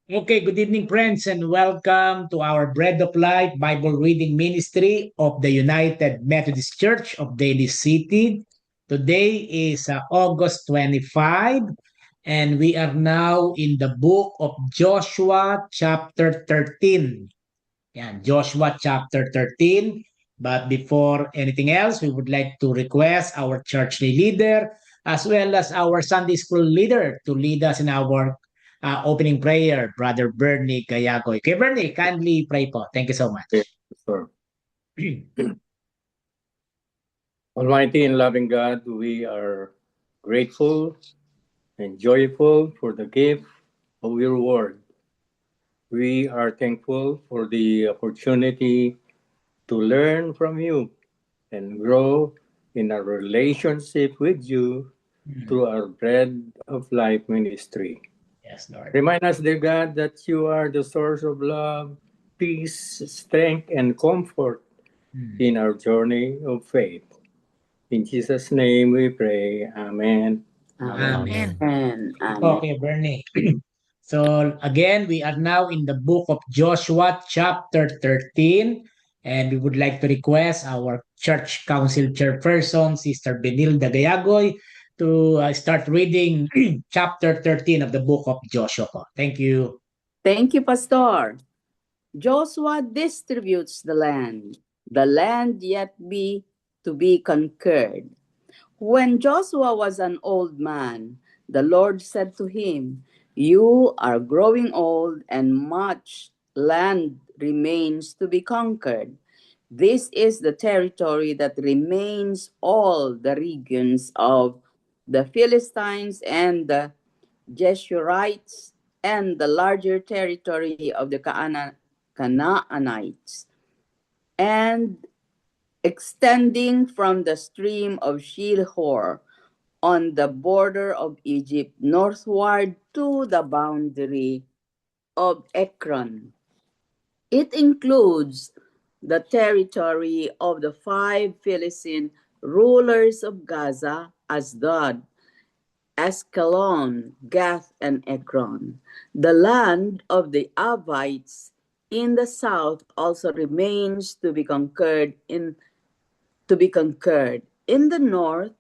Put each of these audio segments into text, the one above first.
Okay, good evening, friends, and welcome to our Bread of Life Bible Reading Ministry of the United Methodist Church of Daly City. Today is August 25, and we are now in the book of Joshua, chapter 13. Yan, Joshua, chapter 13. But before anything else, we would like to request our churchly leader as well as our Sunday school leader to lead us in our opening prayer, Brother Bernie Gayagoy. Okay, Bernie, kindly pray po. Thank you so Okay, much. sure. Almighty and loving God, we are grateful and joyful for the gift of your word. We are thankful for the opportunity to learn from you and grow in our relationship with you Mm. through our Bread of Life ministry. Yes, Lord. Remind us, dear God, that you are the source of love, peace, strength, and comfort Mm. in our journey of faith. In Jesus' name we pray. Amen. Amen. Amen. Amen. Okay, Bernie. So again, we are now in the book of Joshua, chapter 13, and we would like to request our church council chairperson, Sister Benilda Gayagoy, to start reading chapter 13 of the book of Joshua. Thank you. Thank you, Pastor. Joshua distributes the land yet to be conquered. When Joshua was an old man, the Lord said to him, "You are growing old, and much land remains to be conquered. This is the territory that remains all the regions of the Philistines and the Jeshurites and the larger territory of the Canaanites, and extending from the stream of Shilhor on the border of Egypt northward to the boundary of Ekron. It includes the territory of the five Philistine rulers of Gaza, Asdod, Ascalon, Gath, and Ekron. The land of the Avites in the south also remains to be conquered. In the north,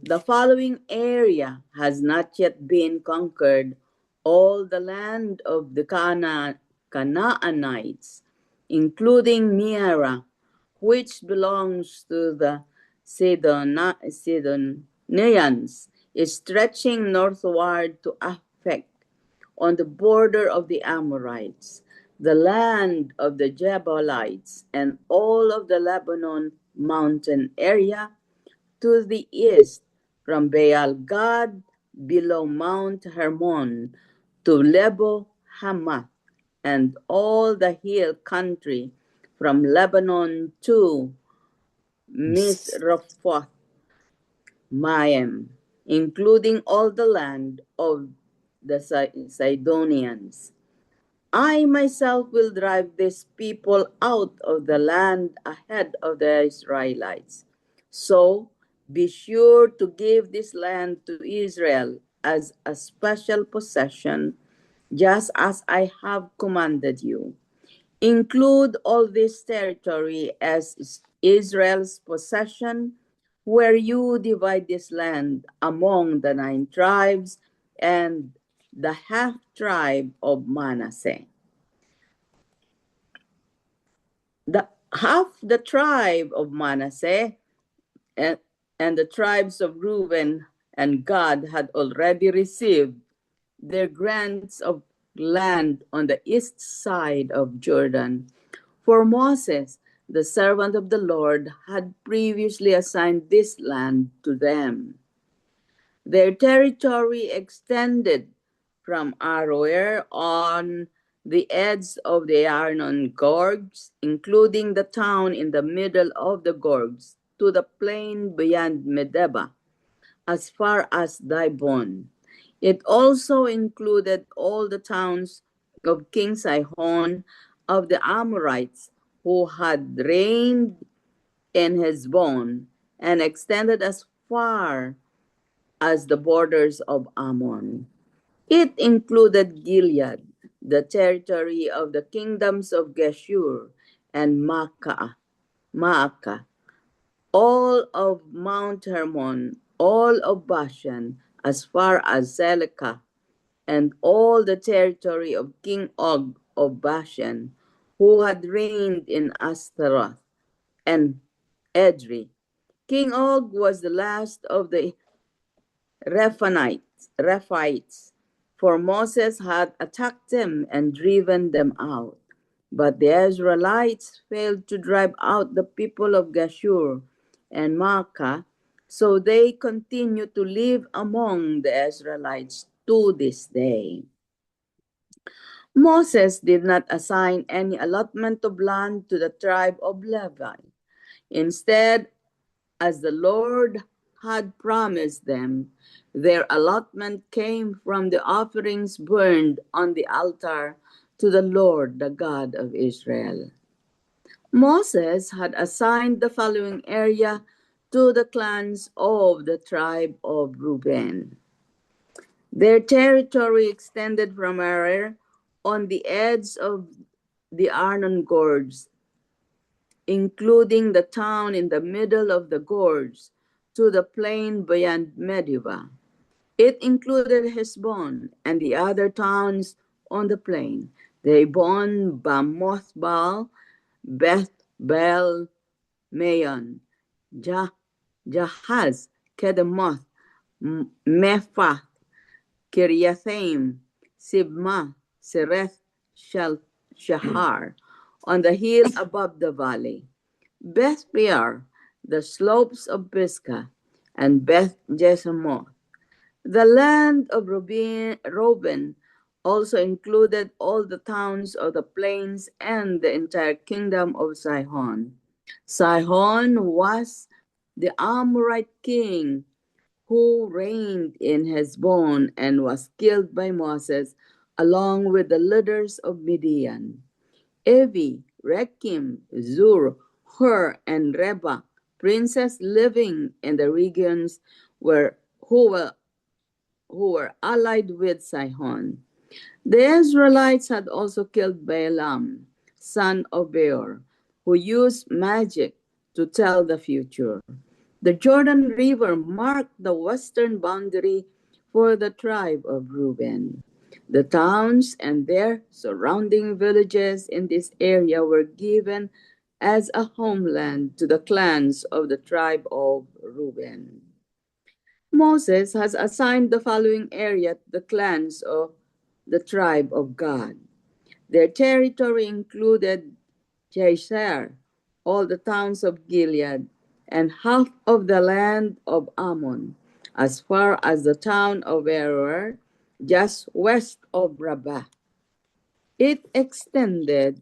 the following area has not yet been conquered: all the land of the Canaanites, including Meara, which belongs to the Sidonians, is stretching northward to Aphek on the border of the Amorites, the land of the Jebalites, and all of the Lebanon mountain area to the east, from Baal Gad below Mount Hermon to Lebo Hamath, and all the hill country from Lebanon to Misrephoth Maim, including all the land of the Sidonians. I myself will drive these people out of the land ahead of the Israelites. So be sure to give this land to Israel as a special possession, just as I have commanded you. Include all this territory as Israel's possession, where you divide this land among the 9 tribes and the half tribe of Manasseh. The half the tribe of Manasseh and, and the tribes of Reuben and Gad had already received their grants of land on the east side of Jordan. For Moses, the servant of the Lord, had previously assigned this land to them. Their territory extended from Aroer on the edge of the Arnon Gorge, including the town in the middle of the gorge, to the plain beyond Medeba, as far as Dibon. It also included all the towns of King Sihon of the Amorites, who had reigned in Heshbon, and extended as far as the borders of Ammon. It included Gilead, the territory of the kingdoms of Geshur and Maacah, all of Mount Hermon, all of Bashan, as far as Zelecah, and all the territory of King Og of Bashan, who had reigned in Ashtaroth and Edrei. King Og was the last of the Rephites, for Moses had attacked them and driven them out. But the Israelites failed to drive out the people of Geshur and Maacah, so they continue to live among the Israelites to this day. Moses did not assign any allotment of land to the tribe of Levi. Instead, as the Lord had promised them, their allotment came from the offerings burned on the altar to the Lord, the God of Israel. Moses had assigned the following area to the clans of the tribe of Reuben. Their territory extended from Aroer on the edge of the Arnon Gorge, including the town in the middle of the gorge, to the plain beyond Medeba. It included Heshbon and the other towns on the plain, Dibon, Bamoth-baal, Beth-baal, Maon, Jahaz, Kedemoth, Mephah, Kiriathaim, Sibmah, Sereth, Shahar, on the hill above the valley, Beth Peor, the slopes of Pisgah, and Beth Jeshimoth. The land of Reuben also included all the towns of the plains and the entire kingdom of Sihon. Sihon was the Amorite king who reigned in Heshbon and was killed by Moses along with the leaders of Midian. Evi, Rekem, Zur, Hur, and Reba, princes living in the regions who were allied with Sihon. The Israelites had also killed Balaam, son of Beor, who used magic to tell the future. The Jordan River marked the western boundary for the tribe of Reuben. The towns and their surrounding villages in this area were given as a homeland to the clans of the tribe of Reuben. Moses has assigned the following area to the clans of the tribe of Gad. Their territory included Jazer, all the towns of Gilead, and half of the land of Ammon, as far as the town of Aroer, just west of Rabbah. It extended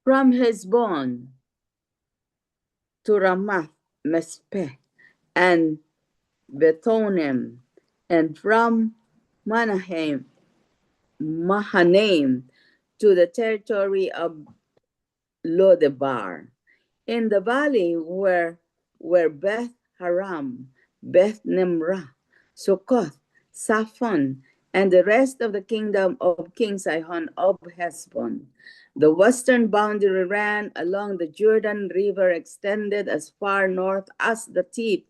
from Heshbon to Ramath Mespeh and Betonem, and from Mahanaim to the territory of Lodebar. In the valley were Beth Haram, Beth Nimrah, Succoth, Saphon, and the rest of the kingdom of King Sihon of Heshbon. The western boundary ran along the Jordan River, extended as far north as the tip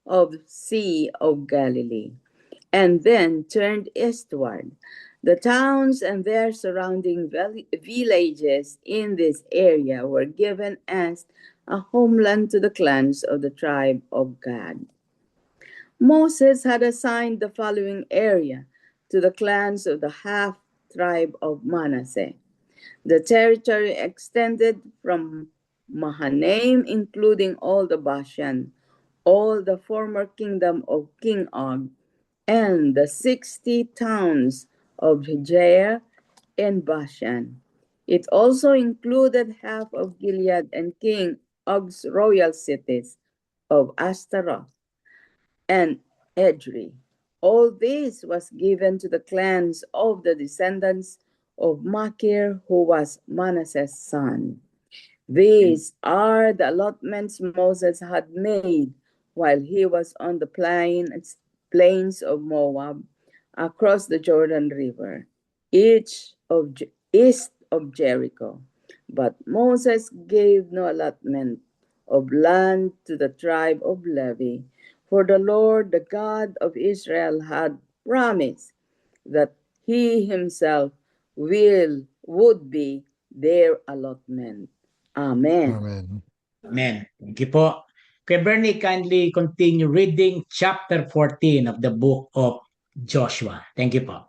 of Sea of Galilee, and then turned eastward. The towns and their surrounding villages in this area were given as a homeland to the clans of the tribe of Gad. Moses had assigned the following area to the clans of the half-tribe of Manasseh. The territory extended from Mahanaim, including all the Bashan, all the former kingdom of King Og, and the 60 towns of Jair and Bashan. It also included half of Gilead and King Og's royal cities of Ashtaroth and Edrei. All this was given to the clans of the descendants of Machir, who was Manasseh's son. These are the allotments Moses had made while he was on the plains of Moab, across the Jordan River, east of Jericho. But Moses gave no allotment of land to the tribe of Levi, for the Lord, the God of Israel, had promised that he himself would be their allotment. Amen. Amen. Amen. Thank you po. Okay, Bernie, kindly continue reading chapter 14 of the book of Joshua. Thank you po.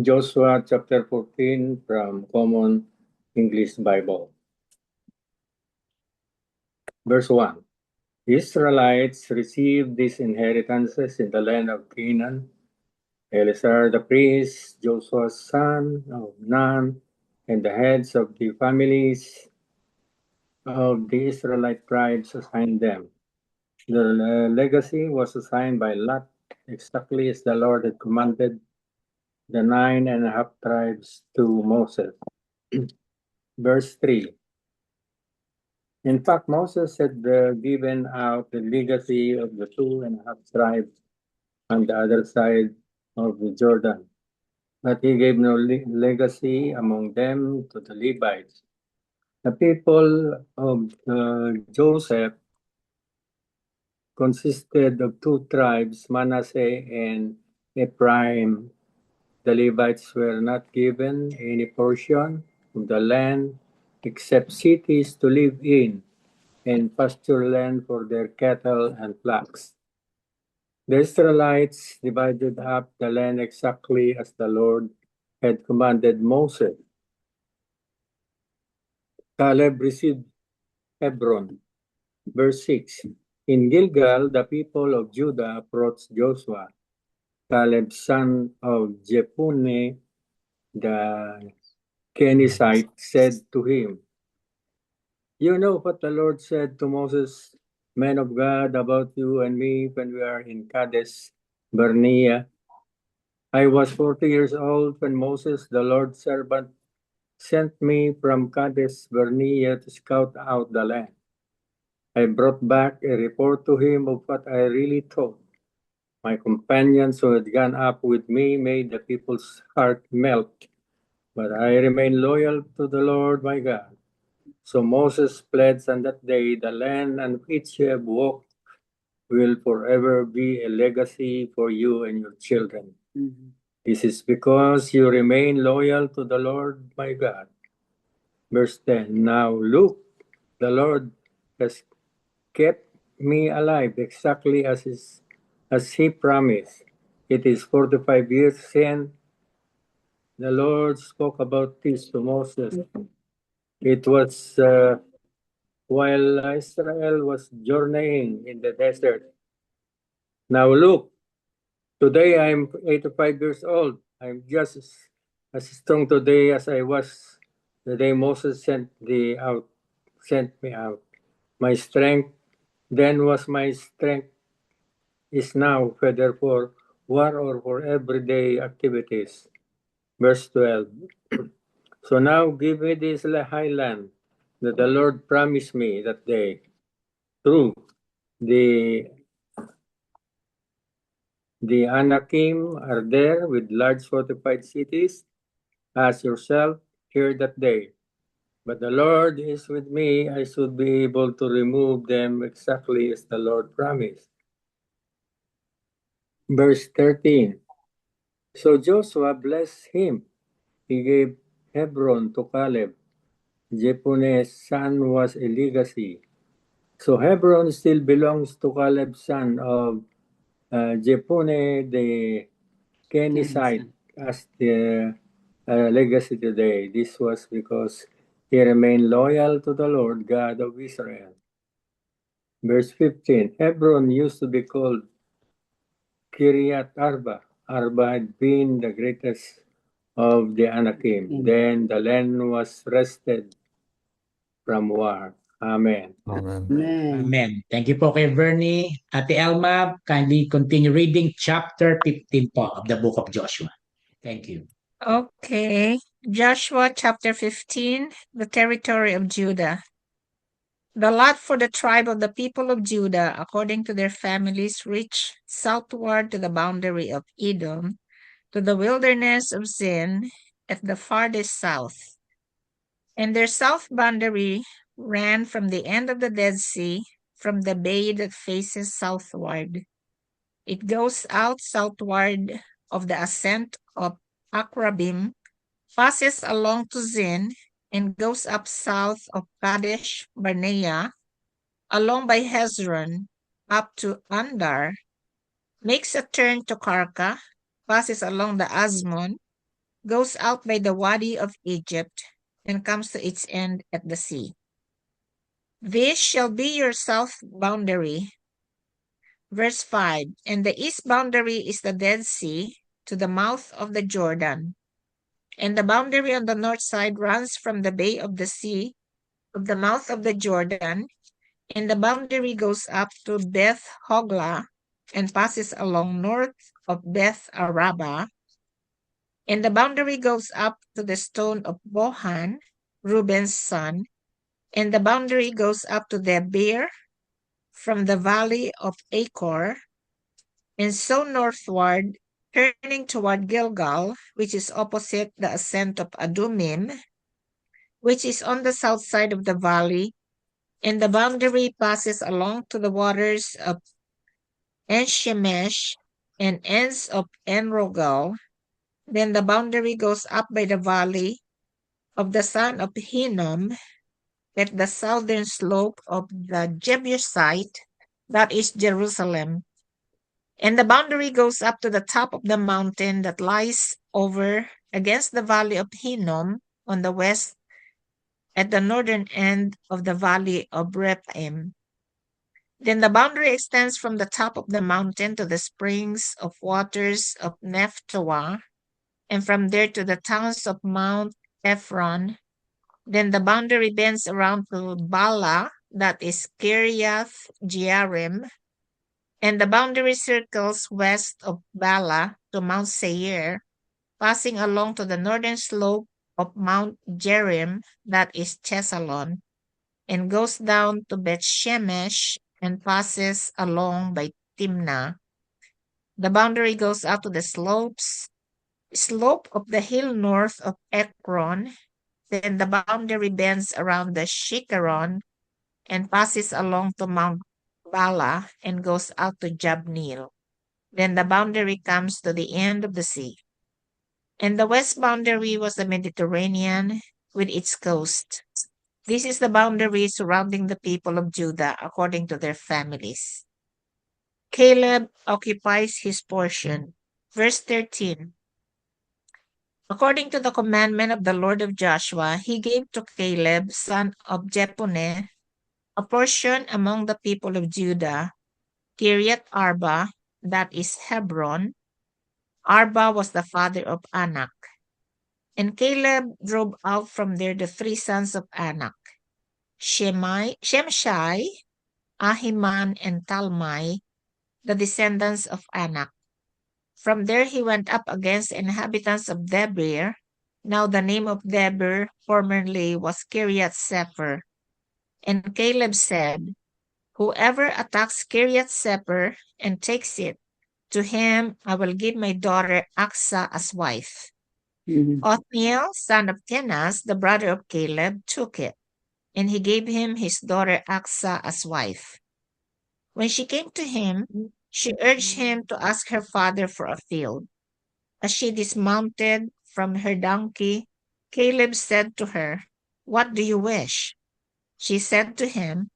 Joshua chapter 14 from Common English Bible. Verse 1. The Israelites received these inheritances in the land of Canaan. Eleazar the priest, Joshua's son of Nun, and the heads of the families of the Israelite tribes assigned them. The legacy was assigned by lot, exactly as the Lord had commanded the 9.5 tribes to Moses. Verse 3. In fact, Moses had given out the legacy of the 2.5 tribes on the other side of the Jordan, but he gave no legacy among them to the Levites. The people of Joseph consisted of 2 tribes, Manasseh and Ephraim. The Levites were not given any portion of the land except cities to live in and pasture land for their cattle and flocks. The Israelites divided up the land exactly as the Lord had commanded Moses. Caleb received Hebron. Verse 6. In Gilgal, the people of Judah approached Joshua. Caleb, son of Jephunneh, the Kenizzite, said to him, "You know what the Lord said to Moses, man of God, about you and me when we are in Kadesh Barnea. I was 40 years old when Moses, the Lord's servant, sent me from Kadesh Barnea to scout out the land. I brought back a report to him of what I really thought. My companions who had gone up with me made the people's heart melt, but I remained loyal to the Lord my God. So Moses pledged on that day, the land on which you have walked will forever be a legacy for you and your children. This is because you remain loyal to the Lord my God." Verse 10. Now look, the Lord has kept me alive exactly as he promised. It is 45 years since the Lord spoke about this to Moses. It was while Israel was journeying in the desert. Now look, today I'm 85 years old. I'm just as strong today as I was the day Moses sent me out. My strength then was my strength is now, whether for war or for everyday activities. Verse 12. So now give me this highland that the Lord promised me that day. True, the Anakim are there with large fortified cities, as yourself here that day. But the Lord is with me, I should be able to remove them exactly as the Lord promised. Verse 13. So Joshua blessed him. He gave Hebron to Caleb. Jephunneh's son was a legacy. So Hebron still belongs to Caleb's son of Jephunneh the Kenizzite as the legacy today. This was because he remained loyal to the Lord God of Israel. Verse 15. Hebron used to be called Kiryat Arba. Arba had been the greatest of the Anakim. Then the land was rested from war. Amen. Amen. Amen. Thank you po kay Bernie. Ate Elma, kindly continue reading chapter 15 po of the book of Joshua. Thank you. Okay. Joshua chapter 15, the territory of Judah. The lot for the tribe of the people of Judah, according to their families, reached southward to the boundary of Edom, to the wilderness of Zin, at the farthest south. And their south boundary ran from the end of the Dead Sea, from the bay that faces southward. It goes out southward of the ascent of Akrabim, passes along to Zin, and goes up south of Kadesh Barnea, along by Hezron, up to Andar, makes a turn to Karka, passes along the Azmon, goes out by the Wadi of Egypt, and comes to its end at the sea. This shall be your south boundary. Verse 5, and the east boundary is the Dead Sea, to the mouth of the Jordan. And the boundary on the north side runs from the bay of the sea, of the mouth of the Jordan, and the boundary goes up to Beth Hogla, and passes along north of Beth Araba. And the boundary goes up to the stone of Bohan, Reuben's son, and the boundary goes up to Debir, from the valley of Achor, and so northward, turning toward Gilgal, which is opposite the ascent of Adumim, which is on the south side of the valley, and the boundary passes along to the waters of En-Shemesh and ends of En-Rogel. Then the boundary goes up by the valley of the son of Hinnom at the southern slope of the Jebusite, that is Jerusalem. And the boundary goes up to the top of the mountain that lies over against the valley of Hinnom on the west at the northern end of the valley of Rephaim. Then the boundary extends from the top of the mountain to the springs of waters of Nephtoah, and from there to the towns of Mount Ephron. Then the boundary bends around to Bala, that is Kiriath Jearim, and the boundary circles west of Bala to Mount Seir, passing along to the northern slope of Mount Jerim, that is Chesalon, and goes down to Beth Shemesh and passes along by Timnah. The boundary goes out to the slope of the hill north of Ekron. Then the boundary bends around the Shikaron and passes along to Mount Bala and goes out to Jabneel. Then the boundary comes to the end of the sea. And the west boundary was the Mediterranean with its coast. This is the boundary surrounding the people of Judah according to their families. Caleb occupies his portion. Verse 13. According to the commandment of the Lord of Joshua, he gave to Caleb, son of Jephunneh, a portion among the people of Judah, Kiriath Arba, that is Hebron. Arba was the father of Anak. And Caleb drove out from there the three sons of Anak, Shemshai, Ahiman, and Talmai, the descendants of Anak. From there he went up against the inhabitants of Debir. Now the name of Debir formerly was Kiriath Sepher. And Caleb said, whoever attacks Kiriath Sepher and takes it, to him I will give my daughter Aksa as wife. Othniel, son of Kenaz, the brother of Caleb, took it, and he gave him his daughter Aksa as wife. When she came to him, she urged him to ask her father for a field. As she dismounted from her donkey, Caleb said to her, what do you wish? She said to him,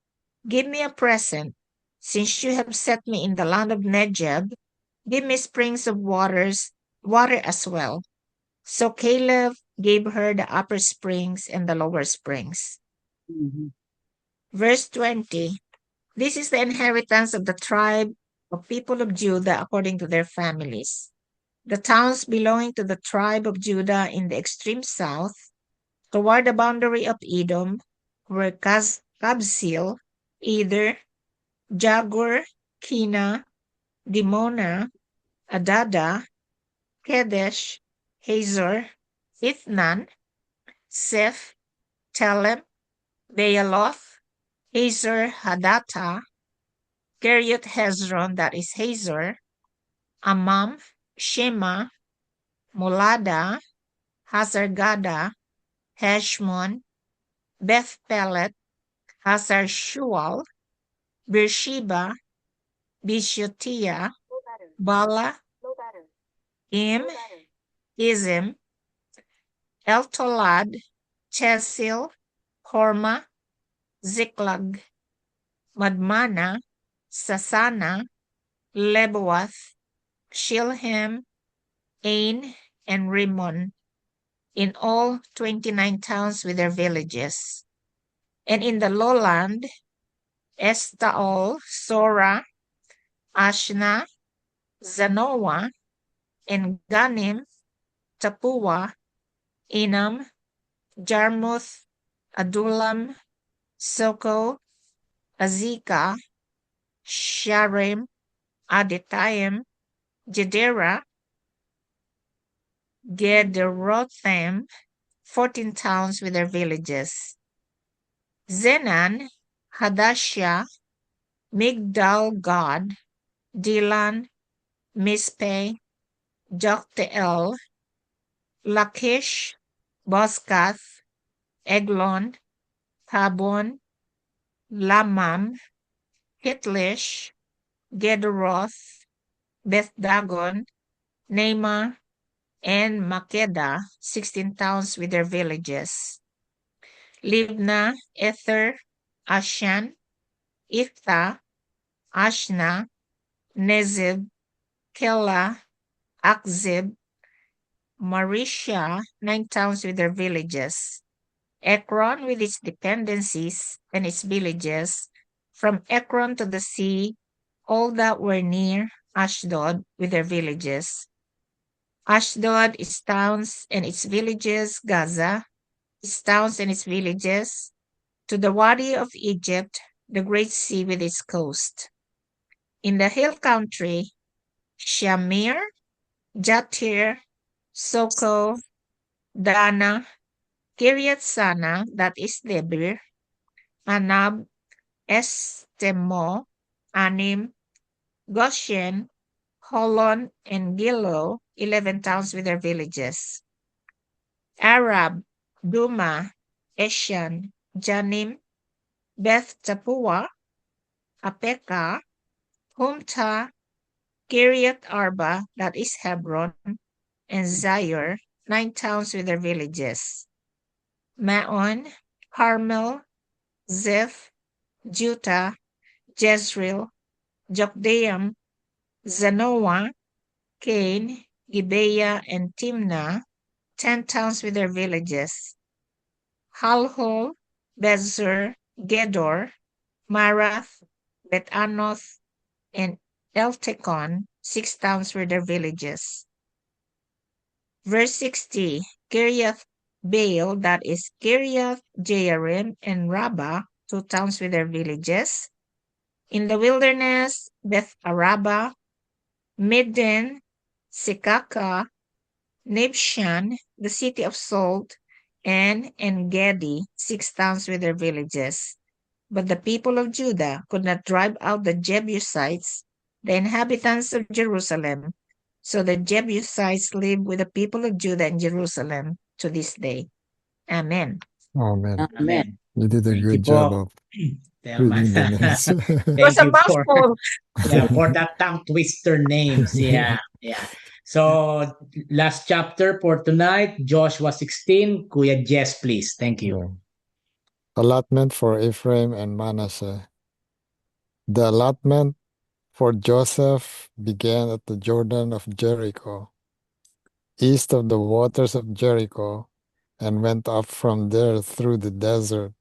give me a present. Since you have set me in the land of Negeb, give me springs of water as well. So Caleb gave her the upper springs and the lower springs. Verse 20. This is the inheritance of the tribe of people of Judah according to their families. The towns belonging to the tribe of Judah in the extreme south, toward the boundary of Edom, were Kabzeel, Eder, Jagur, Kina, Dimona, Adada, Kedesh, Hazor, Ithnan, Seth, Telem, Baaloth, Hazor Hadattah, Kiriath Hezron, that is Hazor, Amam, Shema, Molada, Hazargada, Heshmon, Beth Pelet, Hazar Shual, Beersheba, Bishutiah, Bala, Im, Izim, Eltolad, Chesil, Horma, Ziklag, Madmana, Sasana, Lebaoth, Shilhem, Ain, and Rimmon, in all 29 towns with their villages. And in the lowland, Estaol, Sora, Ashna, Zanoah, and Ganim, Tapua, Enam, Jarmuth, Adullam, Soko, Azekah, Sharim, Aditaim, Gedera, Gederotham, 14 towns with their villages. Zenan, Hadashah, Migdal Gad, Dilan, Mizpeh, Joktheel, Lachish, Boscath, Eglon, Tabon, Lamam, Hitlish, Gederoth, Beth-dagon, Naamah, and Makkedah, 16 towns with their villages. Libnah, Ether, Ashan, Iftah, Ashna, Nezib, Kela, Akzib, Marisha, 9 towns with their villages. Ekron with its dependencies and its villages, from Ekron to the sea, all that were near Ashdod with their villages. Ashdod, its towns and its villages, Gaza, its towns and its villages, to the Wadi of Egypt, the great sea with its coast. In the hill country, Shamir, Jatir, Soko, Dana, Kiryat Sana, that is Debir, Anab, Estemo, Anim, Goshen, Holon, and Gilo, 11 towns with their villages. Arab, Duma, Eshan, Janim, Beth Tapua, Apeka, Humta, Kiryat Arba, that is Hebron, and Zair, 9 towns with their villages. Maon, Carmel, Zeph, Judah, Jezreel, Jokdeam, Zanoah, Cain, Gibeah, and Timnah, 10 towns with their villages. Halhol, Bezer, Gedor, Marath, Bet-Anoth, and Eltekon, 6 towns with their villages. Verse 60, Kiriath Baal, that is Kiriath Jearim, and Rabbah, 2 towns with their villages. In the wilderness, Beth Araba, Midden, Sikaka, Nibshan, the city of salt, and Engedi, 6 towns with their villages. But the people of Judah could not drive out the Jebusites, the inhabitants of Jerusalem. So the Jebusites live with the people of Judah and Jerusalem to this day. Amen. Amen. Amen. You did a Thank you good job po. of Thelma. reading the names. It was Thank a you for mouthful. for that tongue twister names. Yeah. So last chapter for tonight, Joshua 16. Kuya Jess, please. Thank you. Yeah. Allotment for Ephraim and Manasseh. The allotment for Joseph began at the Jordan of Jericho, east of the waters of Jericho, and went up from there through the desert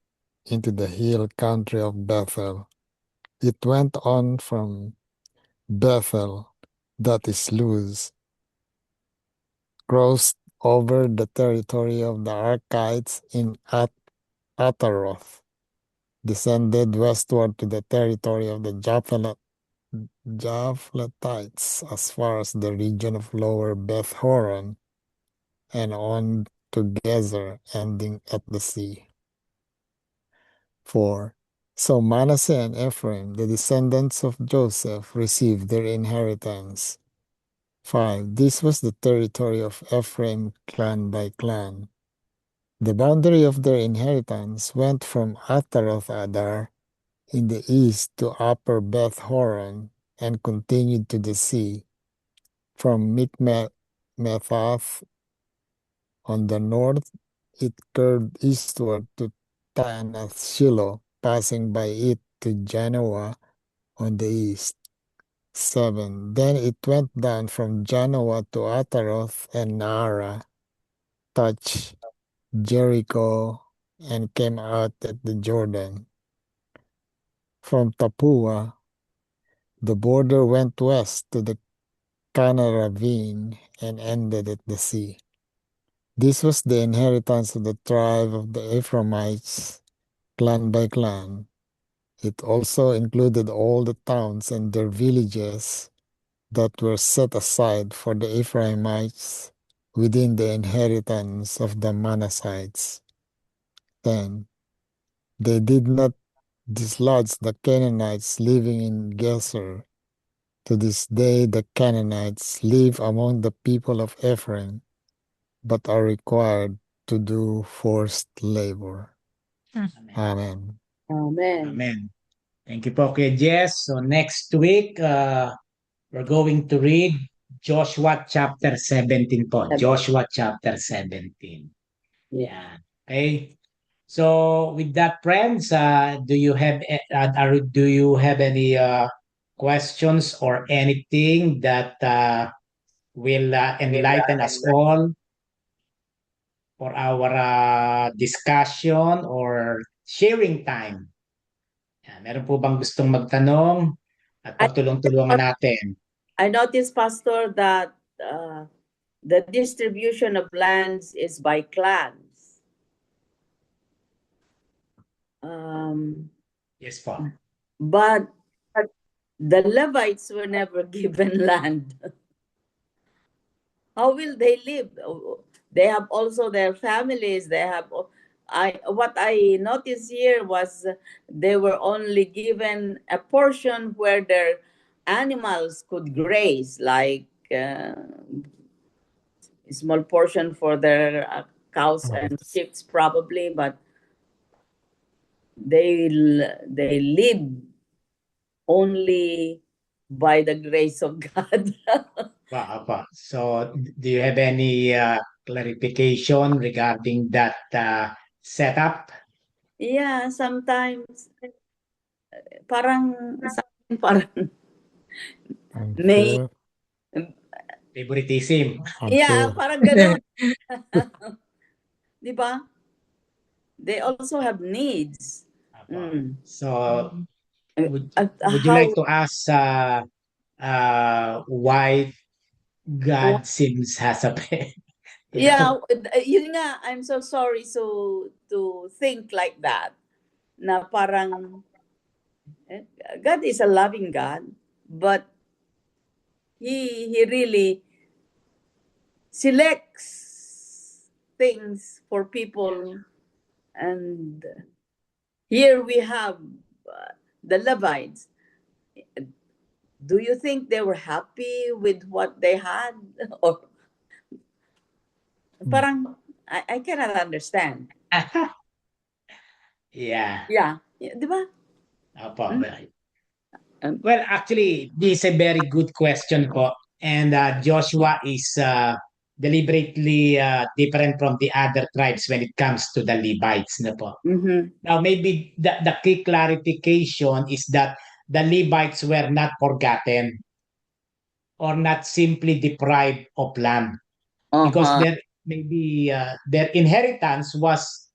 into the hill country of Bethel. It went on from Bethel, that is Luz, crossed over the territory of the Archites in Ataroth, descended westward to the territory of the Japhletites as far as the region of lower Beth Horon, and on to Gezer, ending at the sea. 4. So Manasseh and Ephraim, the descendants of Joseph, received their inheritance. 5. This was the territory of Ephraim clan by clan. The boundary of their inheritance went from Ataroth Adar in the east to Upper Beth Horon and continued to the sea. From Mikmethath on the north, it curved eastward to Taanath Shiloh, passing by it to Janoah on the east. 7. Then it went down from Janoah to Ataroth and Naarah, touched Jericho, and came out at the Jordan. From Tapua, the border went west to the Kana ravine and ended at the sea. This was the inheritance of the tribe of the Ephraimites, clan by clan. It also included all the towns and their villages that were set aside for the Ephraimites within the inheritance of the Manassites. 10. They did not dislodge the Canaanites living in Gezer. To this day, the Canaanites live among the people of Ephraim, but are required to do forced labor. Amen. Amen. Amen. Thank you po, Kuya Jess. So next week, we're going to read Joshua chapter 17 po. Joshua chapter 17. Yeah. Okay. So with that, friends, do you have any questions or anything that will enlighten us all for our discussion or sharing time? Yan. Meron po bang gustong magtanong at pagtulong-tulungan natin? I noticed, Pastor, that the distribution of lands is by clans. Yes po. But the Levites were never given land. How will they live? They have also their families. They have. What I noticed here was they were only given a portion where their animals could graze, like a small portion for their cows and sheep, probably, but they live only by the grace of God. Wow. So do you have any clarification regarding that setup? Yeah, sometimes parang may Unfair. Favoritism. yeah, Unfair. parang ganun. Di ba? They also have needs. Mm. So would you How, like to ask why God seems has a yeah, yun nga, I'm so sorry to think like that. Na parang God is a loving God, but he really selects things for people, and here we have the Levites. Do you think they were happy with what they had? Or parang I cannot understand. Yeah. Yeah, di ba? Opo. Well, actually, this is a very good question po. And Joshua is deliberately different from the other tribes when it comes to the Levites. Na po. Mm-hmm. Now, maybe the key clarification is that the Levites were not forgotten or not simply deprived of land because their inheritance was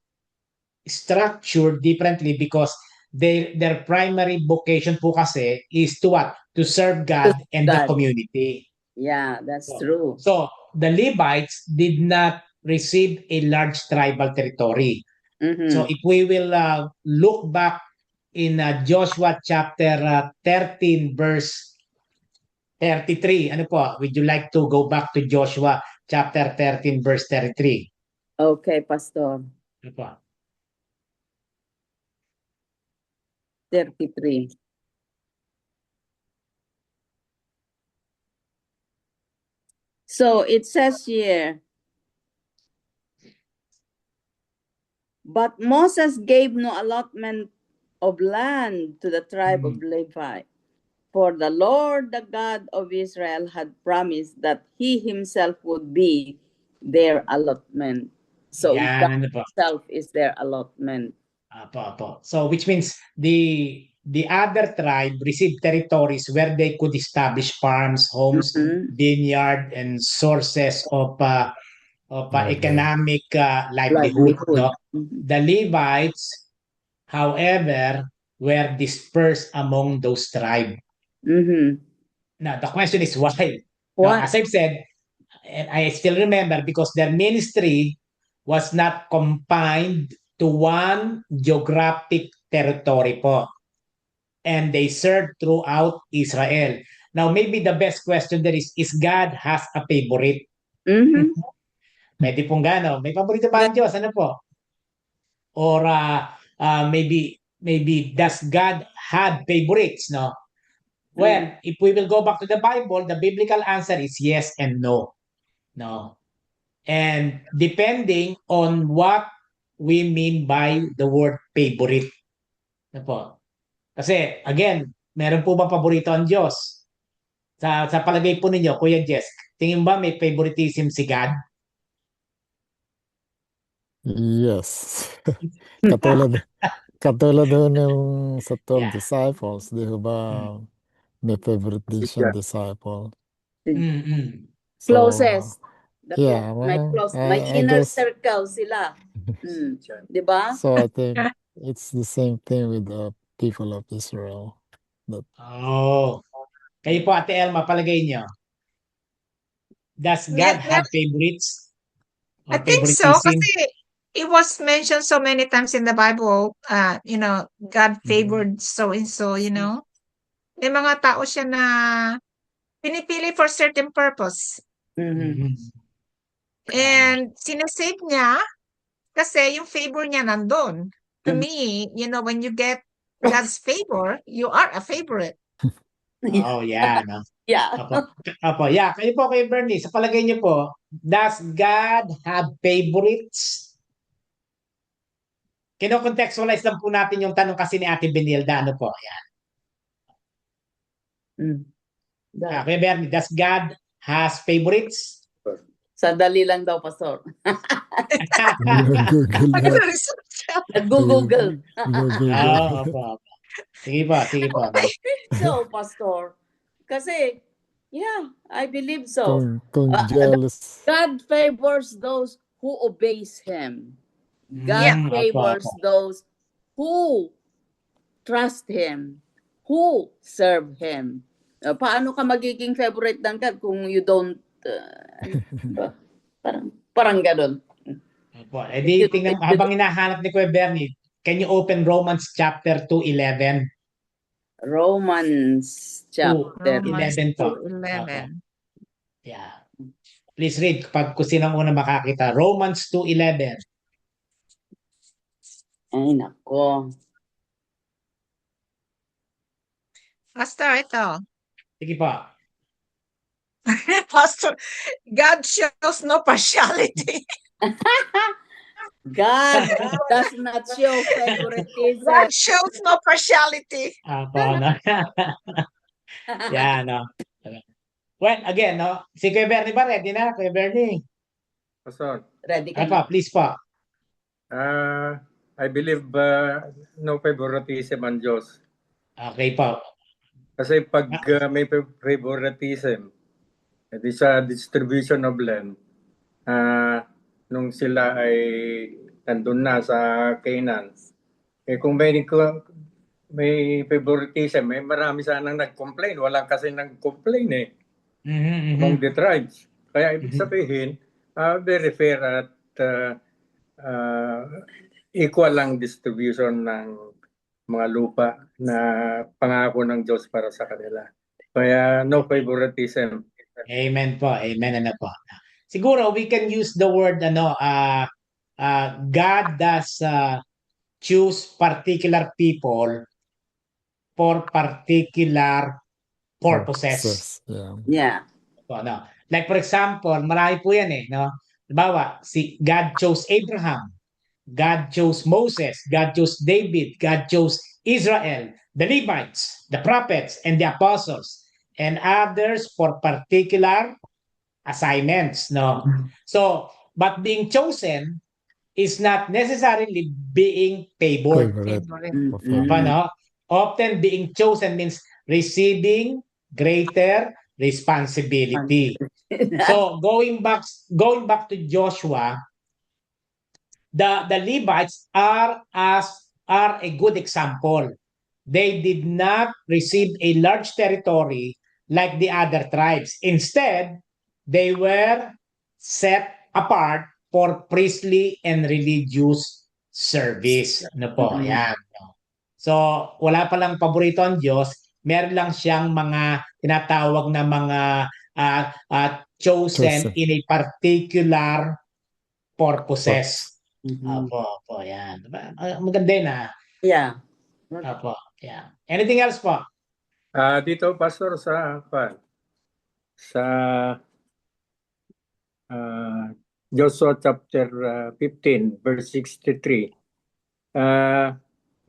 structured differently because their primary vocation po kasi is to what? To serve God and the God. community. Yeah, that's true. So the Levites did not receive a large tribal territory. Mm-hmm. So if we will look back in Joshua chapter 13 verse 33, ano po? Would you like to go back to Joshua chapter 13 verse 33? Okay, Pastor. Ano po? 33. So it says here, but Moses gave no allotment of land to the tribe of Levi, for the Lord, the God of Israel, had promised that he himself would be their allotment. So God Yan, ano po? himself is their allotment. Apo. So which means the other tribe received territories where they could establish farms, homes, Mhm. vineyard, and sources of Livelihood. economic livelihood. No, Mhm. the Levites, however, were dispersed among those tribes. Mhm. Now the question is why? Now, Why? as I've said, and I still remember because their ministry was not confined to one geographic territory po. And they served throughout Israel. Now, maybe the best question there is God has a favorite? Mhm. Pwede pong gano. May paborito ba ang Diyos? Ano po? Or maybe does God have favorites? No? Well, if we will go back to the Bible, the biblical answer is yes and no. No. And depending on what we mean by the word favorite. Ano po? Kasi, again, meron po bang paborito ang Diyos? Sa palagay po ninyo, Kuya Jess, tingin ba may favoritism si God? Yes. katulad ho ng sa 12 Yeah. disciples, di ho ba may favorite din siyang disciple? Mm-mm. So, Closest. yeah, My well, close, my I inner guess, circle sila. Di ba? so I think it's the same thing with the people of Israel. That Oh. Kayo po, Ate Elma, palagay nyo, does God Yeah, have favorites I or think so favoritism? kasi it was mentioned so many times in the Bible, God favored so and so, May mga tao siya na pinipili for certain purpose. Mhm. Mhm. And sinesave niya kasi yung favor niya nandun. To me, when you get God's favor, you are a favorite. Oh, yeah. No? Yeah. Apo, yeah. Kayo po, kay Bernie, sa palagay niyo po, does God have favorites? Kino-contextualize lang po natin yung tanong kasi ni Ate Benilda. Ano po? Yan. Kuya Bernie, does God has favorites? Sandali lang daw, Pastor. Google that. Nag-research siya. Nag-google. Google Oo, that. opo. Sige po. No? So, Pastor, kasi, yeah, I believe so. Kung jealous. God favors those who obeys Him. Yeah. God favors those who trust Him, who serve Him. Paano ka magiging favorite ng God kung you don't, parang ganun. Opo. E di tingnan, habang hinahanap ni Kuya Bernie, can you open Romans chapter 2:11? Romans chapter Romans 11 po. 2:11. Yeah. Please read kung sino ang una makakita. Romans 2:11. Ay, nako. Pastor, ito. Sige po. Pastor, God shows no partiality. God does not show favoritism. God shows no partiality. Apo, no? Yeah, no. Well, again, no? Si Kuya Bernie ba? Ready na, Kuya Bernie? Pastor, Ready ka Ano po, na? please po. I believe no favoritism ang Diyos. Okay po. Kasi pag may favoritism, edi sa distribution of land, nung sila ay nandun na sa Canaan, kung may favoritism, may marami sanang nag-complain. Walang kasi nag-complain among the tribes. Kaya ibig sabihin, very fair at equal lang distribution ng mga lupa na pangako ng Diyos para sa kanila. Kaya no favoritism. Amen po. Amen. Ano po. Siguro we can use the word God does choose particular people for particular purposes. Yeah. Yeah. So, no. Like for example, marami po yan no? Halimbawa, God chose Abraham, God chose Moses, God chose David, God chose Israel, the Levites, the prophets, and the apostles, and others for particular assignments, no? So, but being chosen is not necessarily being favored. Favorite. Favorite. Mm-mm. No? Often being chosen means receiving greater responsibility. So going back to Joshua, the Levites are a good example. They did not receive a large territory like the other tribes. Instead, they were set apart for priestly and religious service. Ano po? Mm-mm. Yan. So, wala palang paborito ang Diyos. Meron lang siyang mga tinatawag na mga chosen Chosen. in a particular purposes. Mhm. Opo, yan. Maganda yun Yeah. Opo, yeah. Anything else po? Dito, Pastor, sa Joshua chapter 15, verse 63.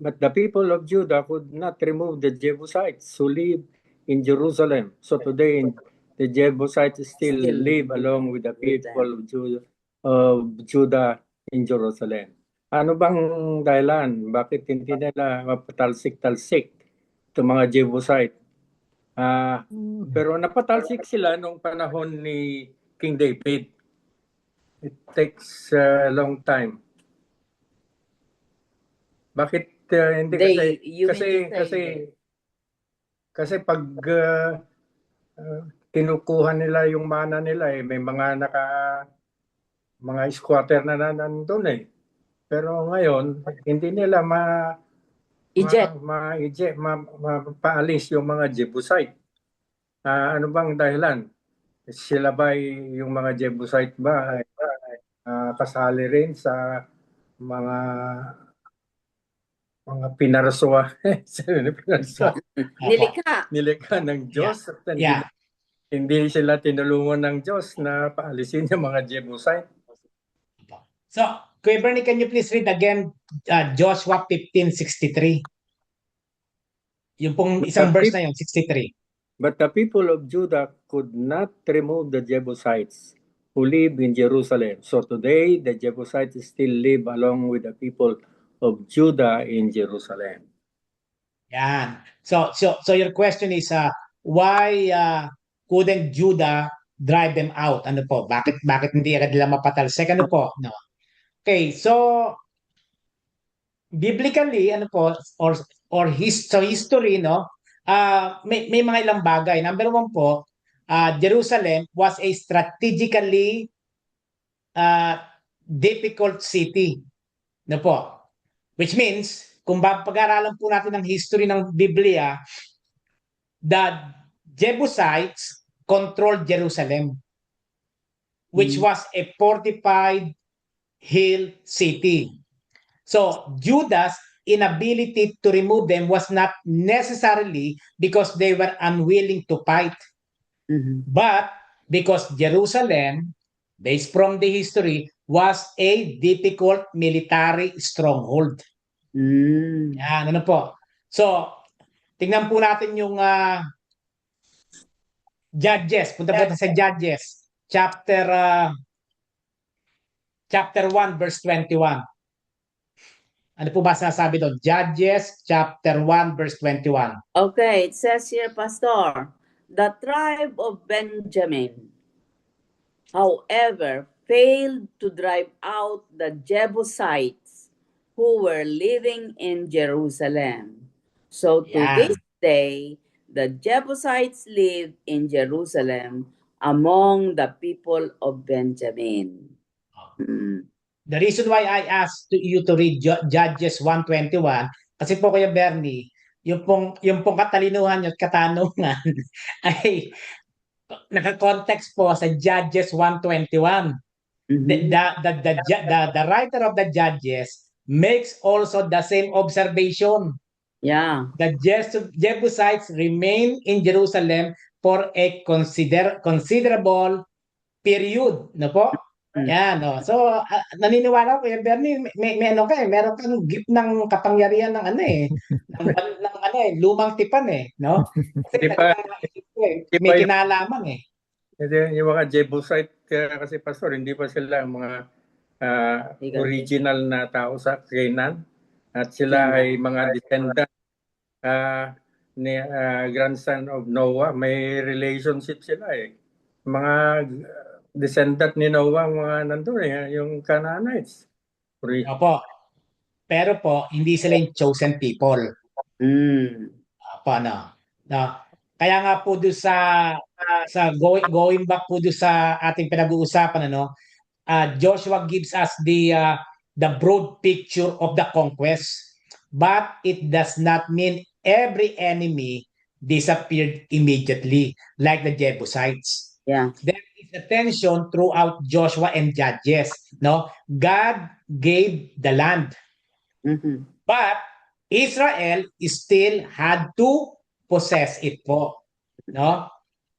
But the people of Judah could not remove the Jebusites who live in Jerusalem. So today, the Jebusites still live along with the people of Judah in Jerusalem. Ano bang dahilan? Bakit hindi nila mapatalsik-talsik itong mga Jebusite? Pero napatalsik sila nung panahon ni King David. It takes a long time. Bakit hindi kasi pag kinukuha nila yung mana nila may mga squatter na nandun Pero ngayon hindi nila mapaalis yung mga Jebusite. Ano bang dahilan? Sila ba yung mga Jebusite ba kasali rin sa mga pinarswa nilikha ng Diyos at hindi sila tinulungan ng Diyos na paalisin yung mga Jebusite. So, Kuya Bernie, can you please read again Joshua 15:63? Yung pong isang verse na yun, 63. But the people of Judah could not remove the Jebusites who live in Jerusalem. So today, the Jebusites still live along with the people of Judah in Jerusalem. Yan. So your question is why couldn't Judah drive them out? Ano po? Bakit hindi agad nila mapatalsik? Ano po? No. Okay, so biblically ano po or history no? May mga ilang bagay. Number one po, Jerusalem was a strategically difficult city. No po? Which means, kung pag-aralan po natin ng history ng Biblia, the Jebusites controlled Jerusalem, which was a fortified hill city. So, Judah's inability to remove them was not necessarily because they were unwilling to fight, but because Jerusalem, based from the history, was a difficult military stronghold. Yan, ano po. So, tingnan po natin yung Judges. Punta po sa Judges. Chapter 1, verse 21. Ano po ba sinasabi doon? Judges, chapter 1, verse 21. Okay, it says here, Pastor, the tribe of Benjamin, however, failed to drive out the Jebusites who were living in Jerusalem. So to this day, the Jebusites live in Jerusalem among the people of Benjamin. The reason why I asked you to read Judges 1:21 kasi po Kuya Bernie, yung pong katalinuhan at katanungan ay naka-context po sa Judges 1:21. Mhm. the writer of the Judges makes also the same observation. Yeah. The Jebusites remain in Jerusalem for a considerable period, no po? Mm. Yan, no. So, naniniwala ko, Bernie, may ano ka eh, meron kang gift ng kapangyarihan ng ano eh, ng ano eh, lumang tipan eh, no? Kasi Di ba, talagang naisip ko eh, di may ba kinalaman eh. yung mga Jebusite kasi pastor, hindi pa sila ang mga original na tao sa Canaan at sila ay mga descendant ni grandson of Noah. May relationship sila eh. Mga descendant ni Noah, mga nandun eh, yung Canaanites. Opo. Pero po, hindi sila yung chosen people. Mm. Opo, no. No. Kaya nga po doon sa going back po doon sa ating pinag-uusapan, ano, Joshua gives us the broad picture of the conquest, but it does not mean every enemy disappeared immediately like the Jebusites. Yeah. There is a tension throughout Joshua and Judges. No, God gave the land, Mhm. but Israel still had to possess it po. No?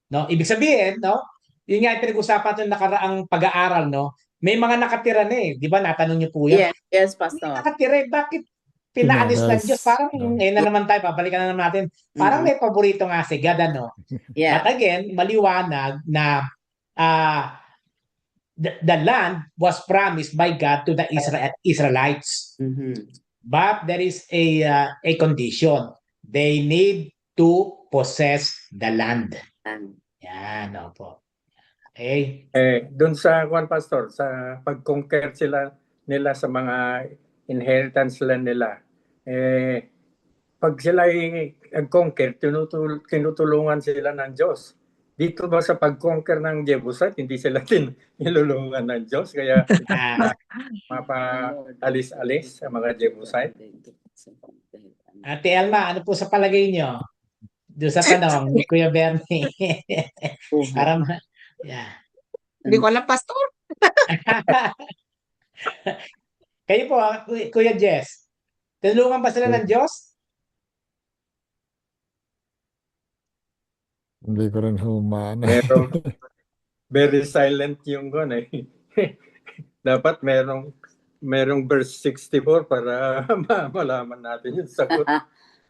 No, ibig sabihin, no? Yun nga yung pinag-usapan natin nakaraang pag-aaral, no? May mga nakatira na eh. Di ba? Natanong niyo po yan. Yes, yes, May Pastor. nakatira eh. Bakit pinaalis ng Diyos? Yes. Parang, No. ngayon na naman tayo, babalikan na naman natin. Parang may paborito nga si God, ano? But Yeah. again, maliwanag na uh, the land was promised by God to the Israelites. Mhm. But there is a condition. They need to possess the land. And Yan, opo. Okay? Doon sa Juan Pastor, sa pag-conquer nila sa mga inheritance land nila, pag sila ay nag-conquer, tinutulungan sila ng Diyos. Dito ba sa pag-conquer ng Jebusite, hindi sila tinulungan ng Diyos, kaya Ah, mapa-alis-alis sa mga Jebusite? Ate Elma, ano po sa palagay nyo? Doon sa tanong ni Kuya Bernie. Para yeah. Hindi ko alam, Pastor. Kayo po, Kuya Jess, tinulungan ba sila ng Diyos? Hindi ko rin humana. Very silent yung eh. Dapat merong verse 64 para malaman natin yung sagot.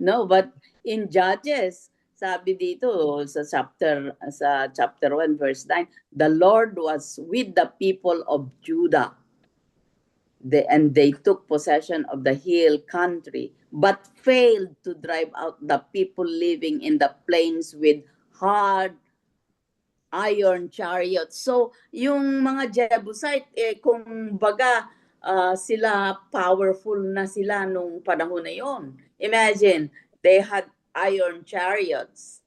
No, but in Judges, sabi dito sa chapter 1 verse 9, the Lord was with the people of Judah. And they took possession of the hill country, but failed to drive out the people living in the plains with hard iron chariots. So, yung mga Jebusite, kung baga, sila powerful na sila nung panahon na yon. Imagine, they had iron chariots.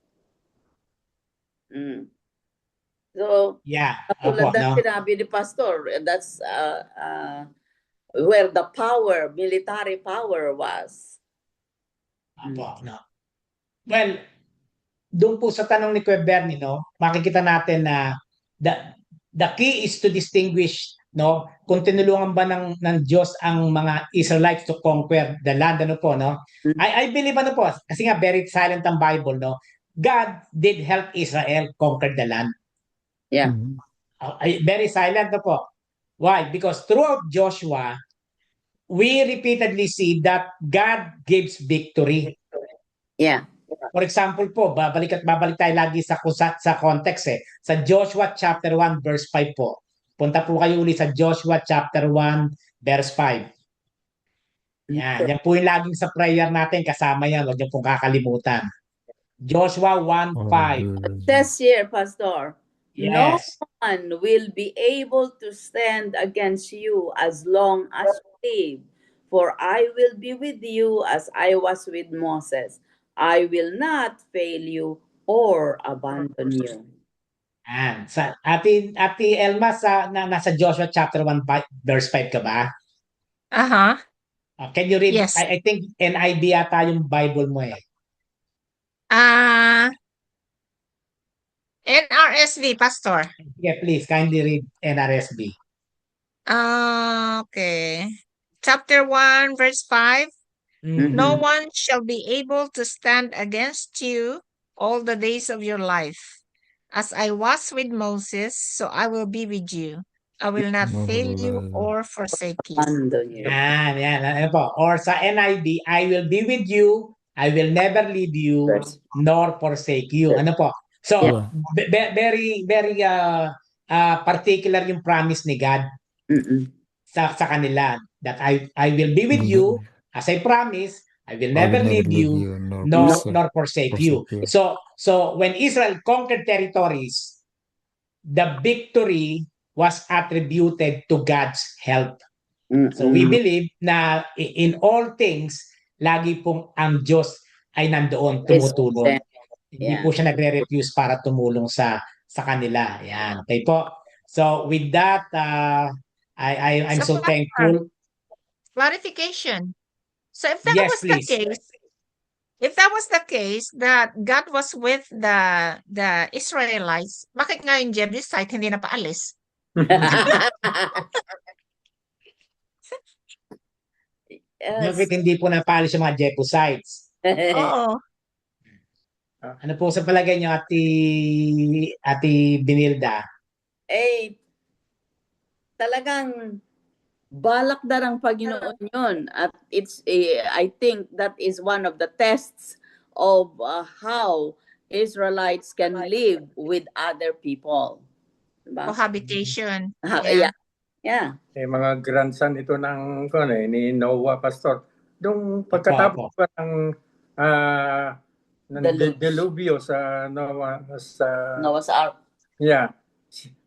So, Yeah. tulad Opo, ng no? sinabi ni Pastor, that's where the military power was. Opo, no? Well, doon po sa tanong ni Kuya Bernie, no, makikita natin na the key is to distinguish, no, kung tinulungan ba ng Diyos ang mga Israelites to conquer the land, ano po, no? I believe, ano po, kasi nga very silent ang Bible, no? God did help Israel conquer the land. Yeah. Very silent, no po. Why? Because throughout Joshua, we repeatedly see that God gives victory. Yeah. For example po, babalik tayo lagi sa context eh. Sa Joshua chapter 1 verse 5 po. Punta po kayo ulit sa Joshua chapter 1 verse 5. Yan po yung laging sa prayer natin, kasama yan, huwag niyo pong kakalimutan. Joshua 1:5. It says here, Pastor, no Yes. one will be able to stand against you as long as you live, for I will be with you as I was with Moses. I will not fail you or abandon you. Yan. Sa Ate Elma, nasa Joshua chapter 1 verse 5 ka ba? Aha. Can you read? Yes. I think NIV yata yung Bible mo eh. NRSV, Pastor. Yeah, please kindly read NRSV. Okay. Chapter 1, verse 5. No Mhm. one shall be able to stand against you all the days of your life. As I was with Moses, so I will be with you. I will not fail you or forsake you. Andun yun. Yan. Ano po? Or sa NIV, I will be with you, I will never leave you, Verse. nor forsake you. Ano po? So, Yeah. very, very particular yung promise ni God Mm-mm. sa kanila that I will be with you as I promise, I will I never will never leave leave you, you nor nor forsake you. forsake you. So when Israel conquered territories, the victory was attributed to God's help. So we Mm-mm. believe na in all things, lagi pong ang Diyos ay nandoon, Is tumutulong. there. Hindi Yeah. po siya nagre-refuse para tumulong sa kanila. Yan. Okay po. So with that, I'm So, so thankful. clarification. So if that Yes, was the please. case, that God was with the Israelites, bakit nga yung Jebusite hindi na paalis? Bakit Yes. hindi po napalis yung mga Jebusites? Oo. Ano po sa palagay niyo, Ati Binilda? Eh, talagang balak na ng Panginoon yun. At I think that is one of the tests of how Israelites can live with other people. Diba? Cohabitation. Yeah. Yeah. Mga grandson ito ng ni Noah Pastor. Nung pagkatapos pa ng delubyo sa Noah's Ark. Yeah.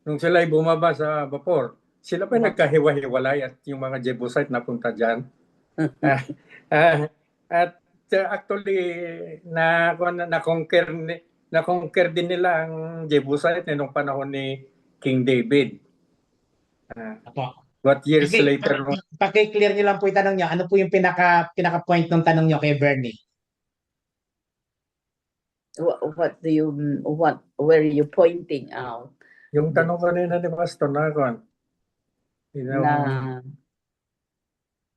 Nung sila ay bumaba sa vapor, sila pa nagkahiwa-hiwalay at yung mga Jebusite napunta dyan. At actually, na-conquer din nila ang Jebusite nung panahon ni King David. What years later? Paki-clear niyo lang po yung tanong niyo. Ano po yung pinaka-point ng tanong niyo kay Bernie? Where are you pointing out? Yung tanong kanina ni Pastor na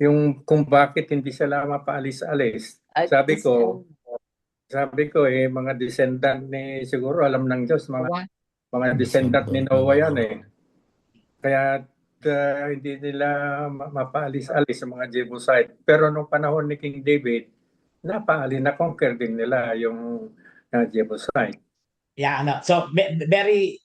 yung kung bakit hindi sila mapaalis-alis. Sabi ko mga descendant ni siguro alam ng Diyos mga descendant ni Noah yan Kaya hindi nila mapaalis-alis sa mga Jebusite. Pero nung panahon ni King David, na-conquer din nila yung Jebusite. Yeah, so very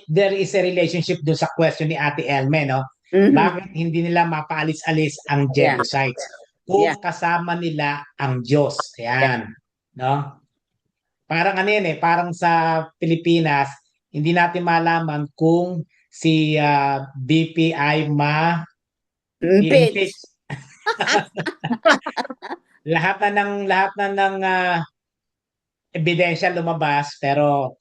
there is a relationship do sa question ni Ate Elme, no? Bakit hindi nila mapaalis-alis ang Jebusites? Kung kasama nila ang Diyos. Ayan. No? Parang parang sa Pilipinas, hindi natin malaman kung si BP ay impeach. lahat na ng ebidensya lumabas pero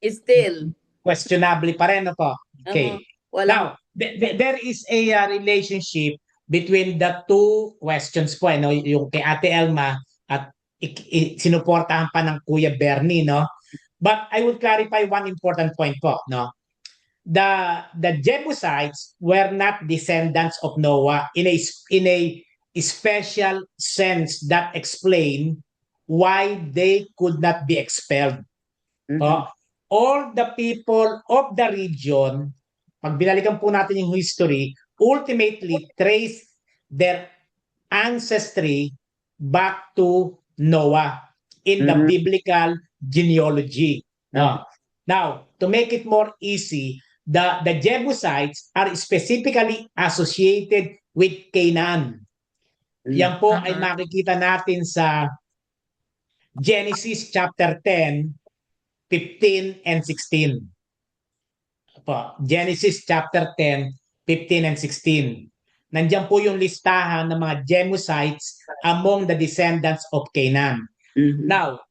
Still questionably pa rin po. Okay. Now, there is a relationship between the two questions po, no? Yung kay Ate Elma at sinuportahan pa ng Kuya Bernie, no? But I would clarify one important point po, no? The Jebusites were not descendants of Noah in a special sense that explain why they could not be expelled. All the people of the region, pag binalikan po natin yung history, ultimately trace their ancestry back to Noah in the biblical genealogy. Now, to make it more easy, the Jebusites are specifically associated with Canaan. Yan po ay makikita natin sa Genesis chapter 10, 15 and 16. Genesis chapter 10, 15 and 16. Nandiyan po yung listahan ng mga Jebusites among the descendants of Canaan. Now,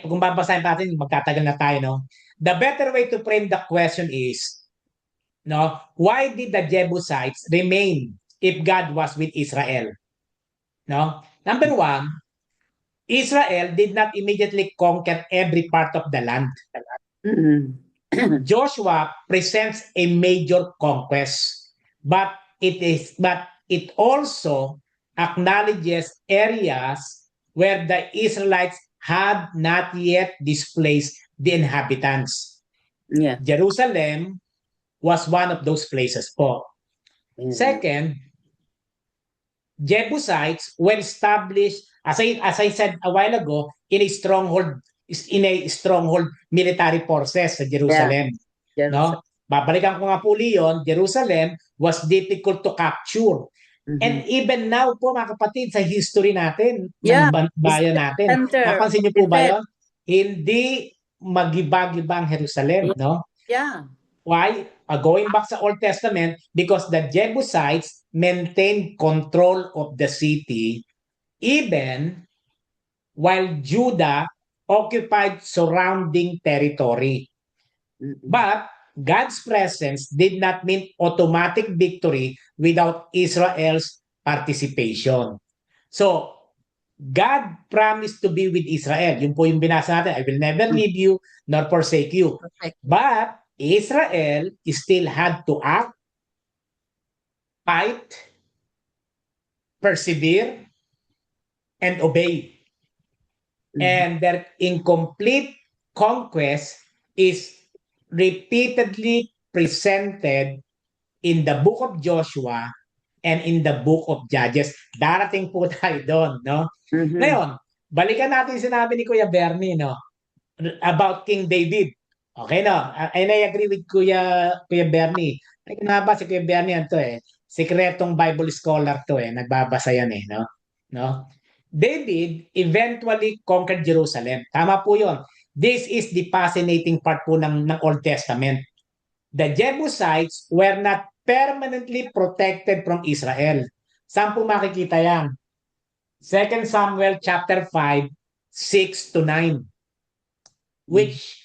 kung babasahin natin, magtatagal na tayo, no? The better way to frame the question is, no, why did the Jebusites remain if God was with Israel? No? Number one, Israel did not immediately conquer every part of the land. Joshua presents a major conquest. but it also acknowledges areas where the Israelites had not yet displaced the inhabitants. Yeah. Jerusalem was one of those places po. Mhm. Second, Jebusites were established, as I said a while ago, in a stronghold military forces sa Jerusalem. No? Babalikan ko nga po Leon, Jerusalem was difficult to capture. Mhm. And even now po mga kapatid, sa history natin, Yeah, ng bayan natin, center napansin niyo of po ba defense. yun? Hindi magiba-giba ang Jerusalem, no? Yeah. Why? Going back sa Old Testament, because the Jebusites maintained control of the city even while Judah occupied surrounding territory. Mhm. But God's presence did not mean automatic victory without Israel's participation. So, God promised to be with Israel. Yun po yung binasa natin. I will never leave you nor forsake you. Perfect. But Israel still had to act, fight, persevere, and obey. Mhm. And their incomplete conquest is repeatedly presented in the book of Joshua and in the book of Judges. Darating po tayo doon, no? Mhm. Ngayon, balikan natin sinabi ni Kuya Bernie, no? About King David. Okay, no? And I agree with Kuya Bernie. Ay, nga ba si Kuya Bernie yan to eh? Sikretong Bible scholar to eh. Nagbabasa yan eh, no? No? David eventually conquered Jerusalem. Tama po yun. This is the fascinating part po ng Old Testament. The Jebusites were not permanently protected from Israel. Saan po makikita yan? 2 Samuel chapter 5, 6 to 9, which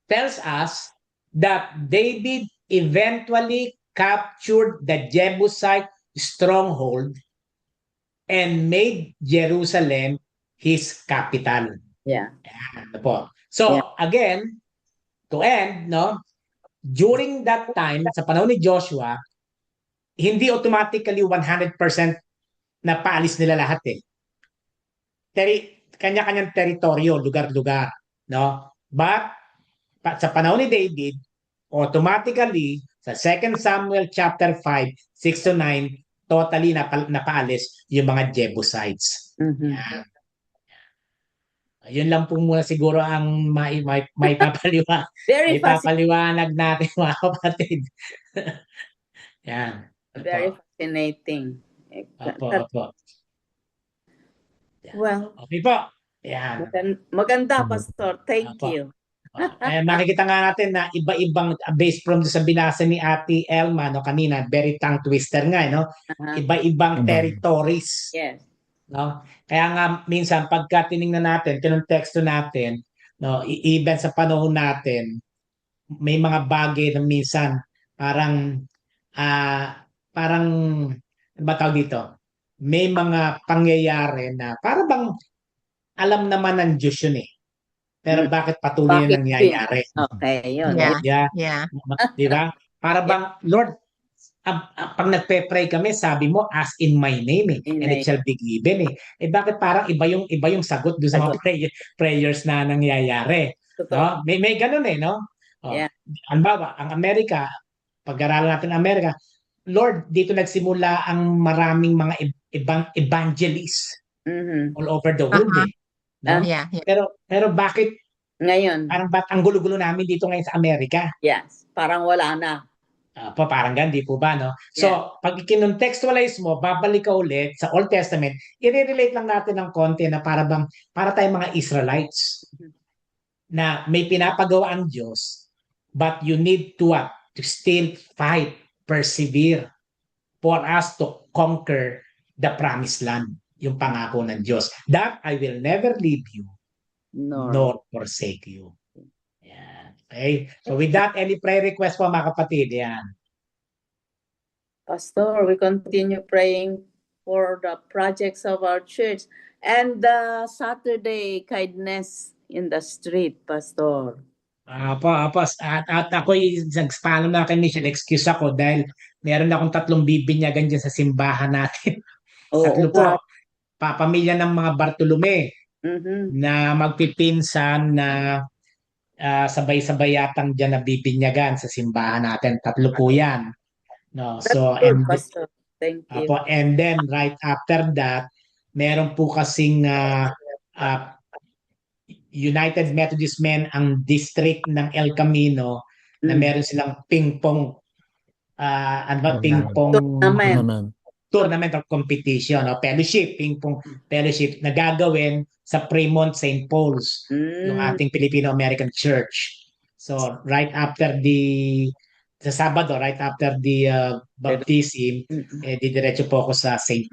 tells us that David eventually captured the Jebusite stronghold and made Jerusalem his capital. Yeah. Ano po? So, Yeah. again, to end, no? During that time, sa panahon ni Joshua, hindi automatically 100% na paalis nila lahat eh. Kanya-kanyang teritoryo, lugar-lugar, no? But sa panahon ni David, automatically sa 2 Samuel chapter 5, 6 to 9, totally napaalis yung mga Jebusites. Mhm. Yan. Yun lang po muna siguro ang may Very papaliwanag natin mga kapatid. Yan. Very fascinating. Opo. Yan. Well, Okay po. Yan. maganda, Pastor. Thank Opo. you. Makikita nga natin na iba-ibang based from sa binasa ni Ate Elma no kanina, very tongue twister nga no. Iba-ibang territories. Yes. No? Kaya nga minsan pagka tiningnan natin, kinonteksto natin, no, even sa panahon natin, may mga bagay na minsan parang parang ano ba tawag dito? May mga pangyayari na parang bang alam naman ng Diyos yun eh. Pero bakit patuloy na nangyayari? Okay, yun. Yeah. Di ba? Para bang, Lord, pag nagpe-pray kami, sabi mo, ask in my name eh, and it shall be given eh. Bakit parang iba yung sagot doon sa mga prayers na nangyayari? No? May ganun eh, no? Yeah. Halimbawa, ang Amerika, pag-aralan natin ang Amerika, Lord, dito nagsimula ang maraming mga ibang evangelists all over the world eh. No? Yeah. Pero bakit ngayon? Parang ang gulo-gulo namin dito ngayon sa Amerika. Yes, parang wala na. Parang ganun, di po ba, no? So, pag kinontekstualize mo, babalik ka ulit sa Old Testament, i-relate lang natin ng konti na para tayong mga Israelites na may pinapagawa ang Diyos, but you need to still fight, persevere for us to conquer the promised land, yung pangako ng Diyos. That I will never leave you, nor forsake you. Yan. Okay? So with that, any prayer request po mga kapatid? Yan. Pastor, we continue praying for the projects of our church and the Saturday kindness in the street, Pastor. At ako nag-spano na kay Michelle, excuse ako dahil meron akong 3 bibinyagan dyan sa simbahan natin. Oo 3 nga. po, papamilya ng mga Bartolome Mhm. na magpipinsan na sabay-sabay yatang dyan na bibinyagan sa simbahan natin. 3 po yan. No, That's so, good, Pastor. Thank you. and then right after that, meron po kasing ah, United Methodist Men ang district ng El Camino na Mm. meron silang ping pong ano ba, ping Tournament. pong Tournament. Tournament. tournament or competition o fellowship, ping pong fellowship na gagawin sa Fremont St. Paul's, yung Mm. ating Filipino-American Church. So right after sa Sabado, right after the baptism, didiretso po ako sa St.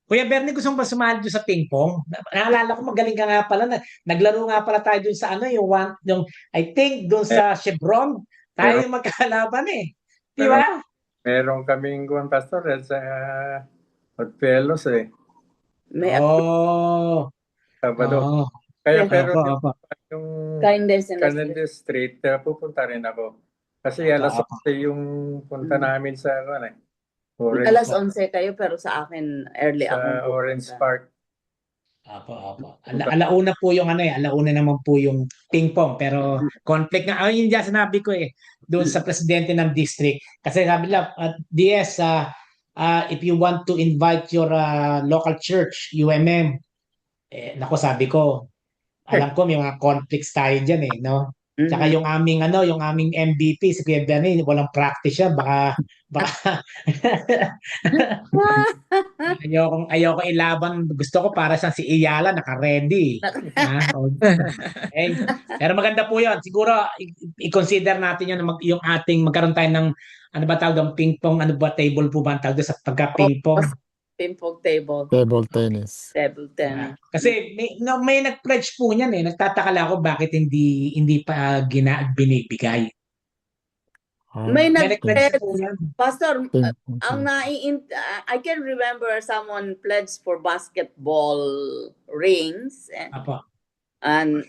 Kuya Bernie, gusto mo ba sumali doon sa ping pong? Naalala ko magaling ka nga pala. Naglaro nga pala tayo doon sa ano, I think doon sa Chevron, tayo yung magkalaban eh. Di ba? Meron kaming kuwan, Pastor, sa Oddfellows May Oh, Sabado. oh. Kaya Yeah. pero Opo. yung kindness in the street. Canal Street, pupunta rin ako. Kasi Opo, alas opo. 11 yung punta namin sa Orange, Alas 11 kayo, pero sa akin, early sa akong Orange pupunta. Park. Opo. Alauna po yung alauna naman po yung ping pong, pero conflict nga. Yun yung sinabi ko doon sa presidente ng district. Kasi sabi nila, DS, if you want to invite your local church, UMM, nako sabi ko, alam ko may mga conflicts tayo dyan no? Tsaka yung aming MVP, si Kuya Bernie, walang practice siya, baka ayoko ilaban. Gusto ko para sa si Iyala naka-ready. Okay. Pero maganda po 'yon. Siguro i-consider natin 'yon yung ating magkaroon tayo ng ano ba tawag doon, ping pong, ano ba, table po ba ang tawag doon sa pagka-ping pong? Ping-pong table. Table tennis. Table tennis. Kasi may nag-pledge po niyan Nagtataka lang ako bakit hindi pa binibigay. May nag-pledge nag-pledge, po yan. Pastor, Ping- I can remember someone pledged for basketball rings Apo. and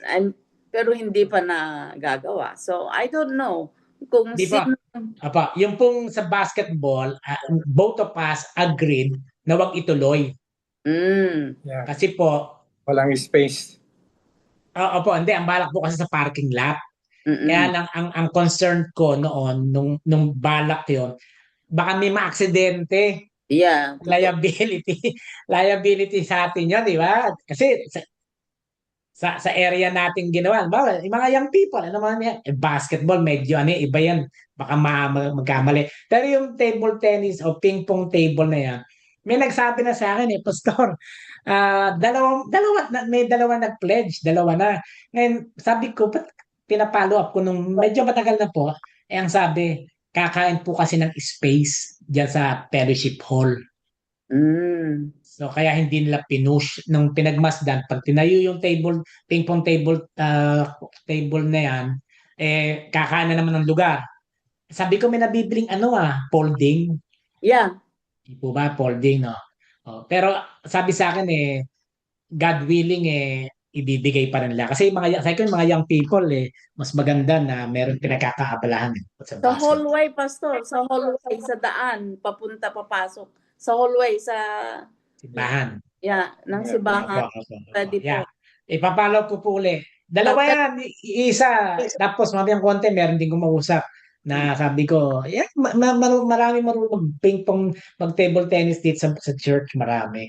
pero hindi pa nagagawa. So I don't know kung Di ba? sino. Apa, yung pong sa basketball, both of us agreed na wag ituloy. Yeah. Kasi po, Walang space. opo, hindi, ang balak po kasi sa parking lot. Mm-mm. Kaya lang, ang concern ko noon, nung balak yon, baka may maaksidente. Yeah. Liability sa atin yun, di ba? Kasi sa area natin ginawa, yung mga young people, ano man yan, basketball, medyo iba yan, baka magkamali. Pero yung table tennis o ping pong table na yan, may nagsabi na sa akin Pastor, may dalawa nag-pledge, dalawa na. Ngayon, sabi ko, ba't pinapalo up ko nung medyo matagal na po, ang sabi, kakain po kasi ng space dyan sa fellowship hall. So kaya hindi nila pinush nung pinagmasdan pag tinayo yung ping pong table na yan kakaan na naman ng lugar. Sabi ko may nabibiling folding. Yeah. Hindi po ba folding no? Pero sabi sa akin God willing ibibigay pa rin nila kasi mga young people mas maganda na meron pinagkakaabalahan sa Sa hallway, Pastor, sa hallway, sa daan, papasok. Sa hallway, sa simbahan. Yeah, ng simbahan. Pwede po. Ipapalo ko po uli. Dalawa yan, isa. Tapos mamayang konti, meron din kumausap na sabi ko, marami marunong mag-ping-pong, mag-table tennis dito sa church, marami.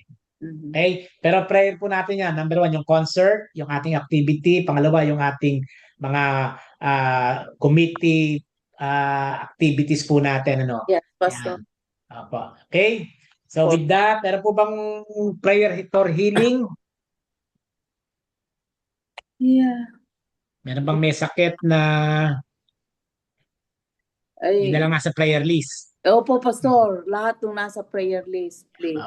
Okay? Pero prayer po natin yan. Number 1, yung concert, yung ating activity. Pangalawa, yung ating mga committee activities po natin. Yes, Pastor. Okay? So with that, meron po bang prayer for healing? Yeah. Meron bang may sakit na hindi na lang nasa prayer list? Opo, Pastor. Lahat ng nasa prayer list, please.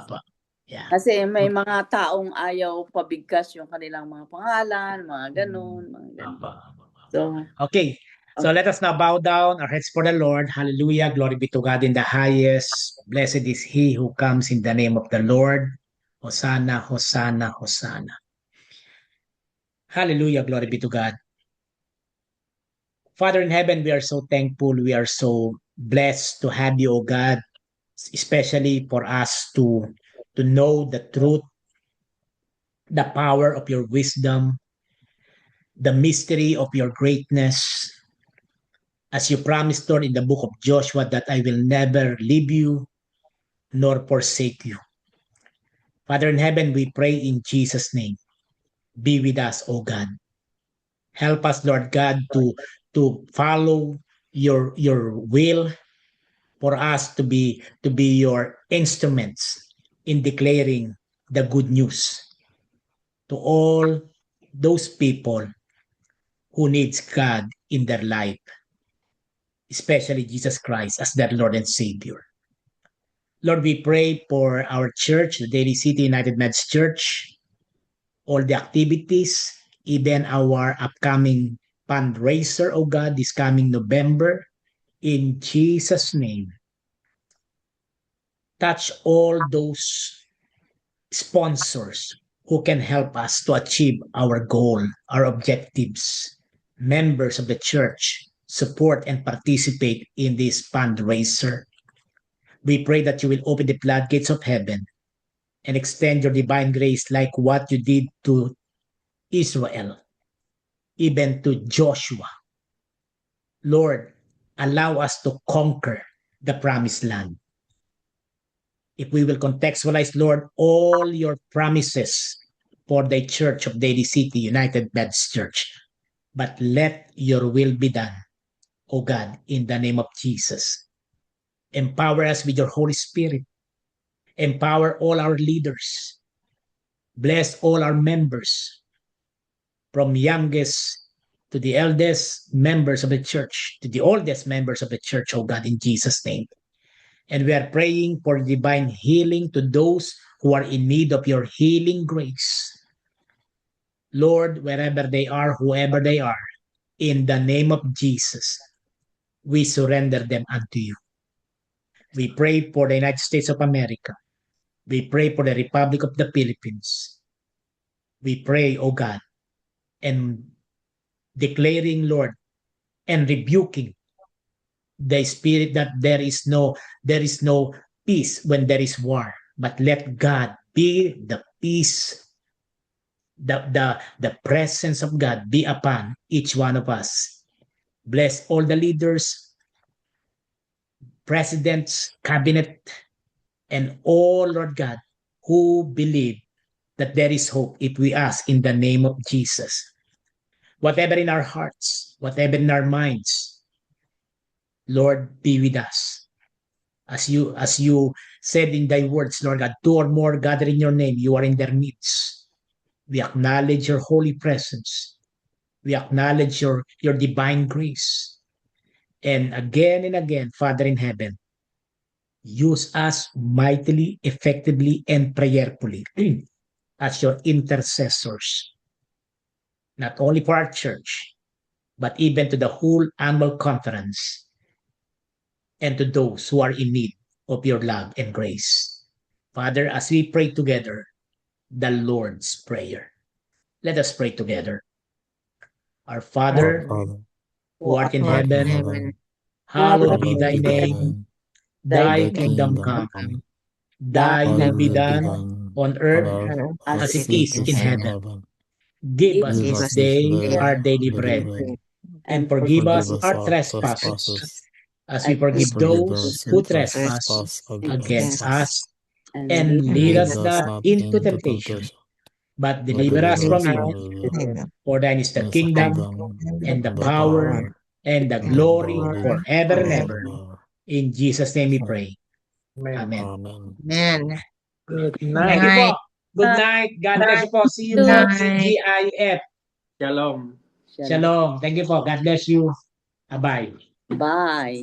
Yeah. Kasi may mga taong ayaw pabigkas yung kanilang mga pangalan, mga ganun. Okay. So let us now bow down our heads for the Lord. Hallelujah. Glory be to God in the highest. Blessed is he who comes in the name of the Lord. Hosanna, Hosanna, Hosanna. Hallelujah. Glory be to God. Father in heaven, we are so thankful. We are so blessed to have you, O God, especially for us to know the truth, the power of your wisdom, the mystery of your greatness. As you promised, Lord, in the book of Joshua, that I will never leave you nor forsake you. Father in heaven, we pray in Jesus' name. Be with us, O God. Help us, Lord God, to follow your will, for us to be your instruments in declaring the good news to all those people who needs God in their life, especially Jesus Christ as their Lord and Savior. Lord, we pray for our church, the Daly City United Methodist Church, all the activities, even our upcoming fundraiser, oh God, this coming November. In Jesus' name, touch all those sponsors who can help us to achieve our goal, our objectives. Members of the church support and participate in this fundraiser. We pray that you will open the floodgates of heaven and extend your divine grace like what you did to Israel, even to Joshua. Lord, allow us to conquer the promised land. If we will contextualize, Lord, all your promises for the Church of Daly City United Methodist Church, but let your will be done, O God, in the name of Jesus. Empower us with your Holy Spirit. Empower all our leaders. Bless all our members, from youngest to the eldest members of the church, to the oldest members of the church, O God, in Jesus' name. And we are praying for divine healing to those who are in need of your healing grace. Lord, wherever they are, whoever they are, in the name of Jesus, we surrender them unto you. We pray for the United States of America. We pray for the Republic of the Philippines. We pray, O God, and declaring, Lord, and rebuking the spirit that there is no peace when there is war, but let God be the peace, the presence of God be upon each one of us. Bless all the leaders, presidents, cabinet, and all, Lord God, who believe that there is hope if we ask in the name of Jesus. Whatever in our hearts, whatever in our minds, Lord, be with us. As you said in thy words, Lord God, two or more gather in your name, you are in their midst. We acknowledge your holy presence. We acknowledge your divine grace. And again, Father in heaven, use us mightily, effectively, and prayerfully as your intercessors, not only for our church, but even to the whole annual conference and to those who are in need of your love and grace. Father, as we pray together, the Lord's Prayer. Let us pray together. Our Father, who art in heaven, hallowed be thy name. Thy kingdom come. Thy will be done on earth as it is in heaven. Give us this day our daily bread, and forgive us our trespasses, as we forgive those who trespass against us. And lead us not into temptation, but deliver us from evil. For thine is the kingdom, and the power, and the glory forever and ever. In Jesus' name we pray. Amen. Amen. Good Good night. Thank you po. night. Good night. God bless you po. See you Good po. night. GIF. Shalom. Shalom. Thank you po. God bless you. Bye-bye. Bye.